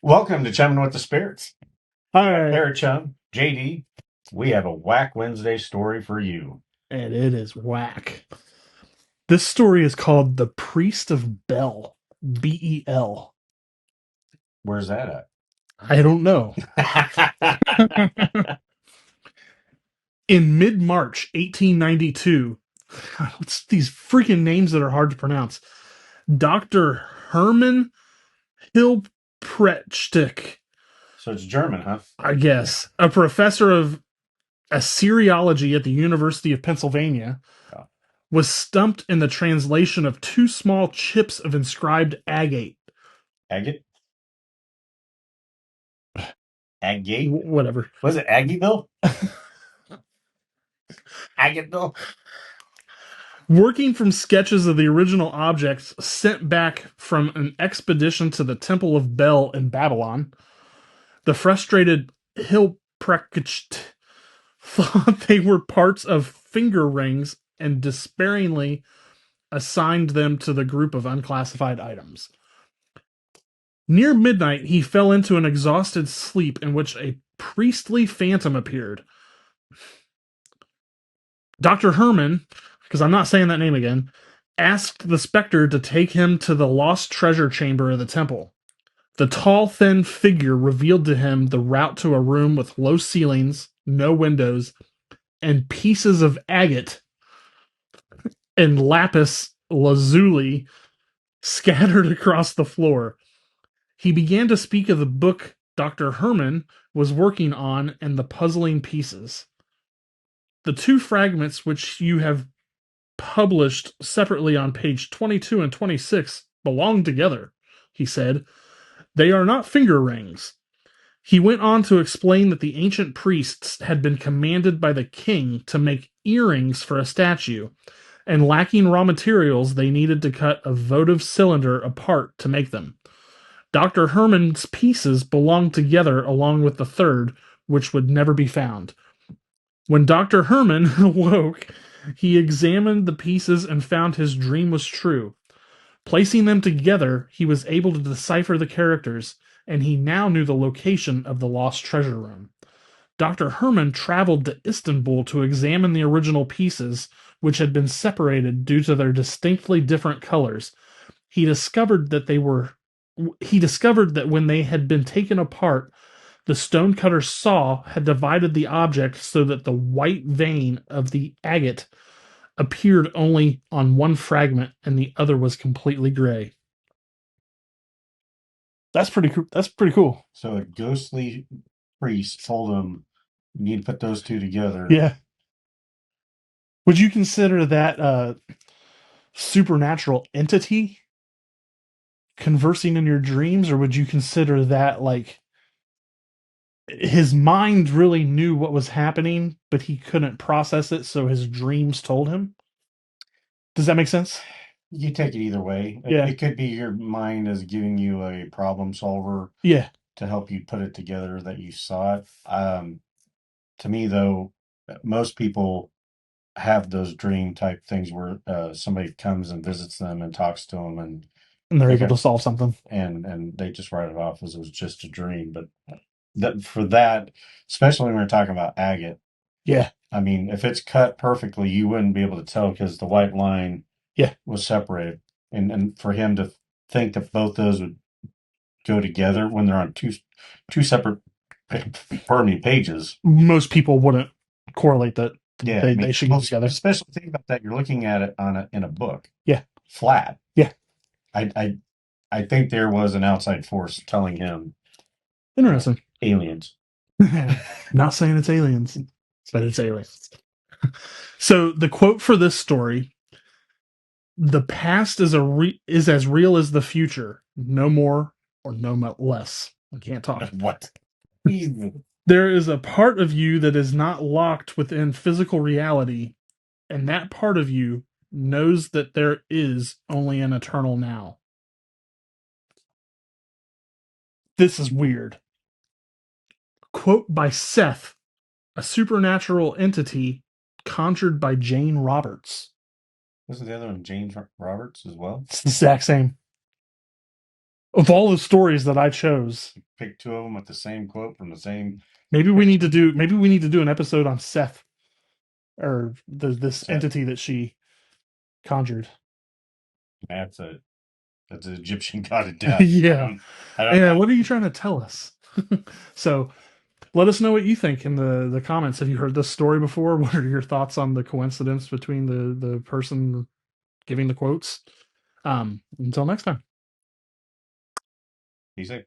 Welcome to Chumming with the Spirits. Hi, There, Chum. JD, we have a Whack Wednesday story for you. and it is whack. This story is called The Priest of Bel. Bel. Where's that I don't know. at? In mid March 1892, what's these freaking names that are hard to pronounce? Dr. Herman Hilprecht, So it's German, huh? I guess, a professor of Assyriology at the University of Pennsylvania, Oh, was stumped in the translation of two small chips of inscribed agate. agate? Agate? Whatever. Was it Aggieville? Agateville? Working from sketches of the original objects sent back from an expedition to the Temple of Bel in Babylon, the frustrated Hilprecht thought they were parts of finger rings and despairingly assigned them to the group of unclassified items. Near midnight, he fell into an exhausted sleep in which a priestly phantom appeared. Dr. Herman, because I'm not saying that name again, asked the specter to take him to the lost treasure chamber of the temple. The tall, thin figure revealed to him the route to a room with low ceilings, no windows, and pieces of agate and lapis lazuli scattered across the floor. He began to speak of the book Dr. Herman was working on and the puzzling pieces. The two fragments which you have published separately on page 22 and 26 belong together, he said. They are not finger rings. He went on to explain that the ancient priests had been commanded by the king to make earrings for a statue, and lacking raw materials, they needed to cut a votive cylinder apart to make them. Dr. Herman's pieces belonged together along with the third, which would never be found. When Dr. Herman awoke, he examined the pieces and found his dream was true. Placing them together, he was able to decipher the characters, and he now knew the location of the lost treasure room. Dr. Herman traveled to Istanbul to examine the original pieces, which had been separated due to their distinctly different colors. He discovered that when they had been taken apart, the stonecutter's saw had divided the object so that the white vein of the agate appeared only on one fragment and the other was completely gray. That's pretty cool. That's pretty cool. So a ghostly priest told him, you need to put those two together. Yeah. Would you consider that a supernatural entity conversing in your dreams, or would you consider that like his mind really knew what was happening, but he couldn't process it, so his dreams told him? Does that make sense? You take it either way. Yeah. It could be your mind is giving you a problem solver Yeah. to help you put it together that you saw it. To me, though, most people have those dream type things where somebody comes and visits them and talks to them, and And they're they able got to solve something. and they just write it off as it was just a dream. But that, especially when we're talking about agate, Yeah. I mean, if it's cut perfectly, you wouldn't be able to tell because the white line Yeah. was separated, and for him to think that both those would go together when they're on two separate pardon me, pages. Most people wouldn't correlate that Yeah, I they mean, should go well, together. especially think about that. You're looking at it in a book, Yeah. flat. Yeah. I I I think there was an outside force telling him Interesting. aliens. Not saying it's aliens, but it's aliens. So the quote for this story: "The past is as real as the future, no more or no less." I can't talk. What? There is a part of you that is not locked within physical reality, and that part of you knows that there is only an eternal now. This is weird. Quote by Seth, a supernatural entity conjured by Jane Roberts. Wasn't the other one James Roberts as well? It's the exact same. Of all the stories that I chose, Pick two of them with the same quote from the same maybe we need to do an episode on Seth, or this set. entity that she conjured. That's a that's an Egyptian god of death. Yeah. I don't Yeah, what are you trying to tell us? So let us know what you think in the comments. Have you heard this story before? What are your thoughts on the coincidence between the person giving the quotes? Until next time. He's like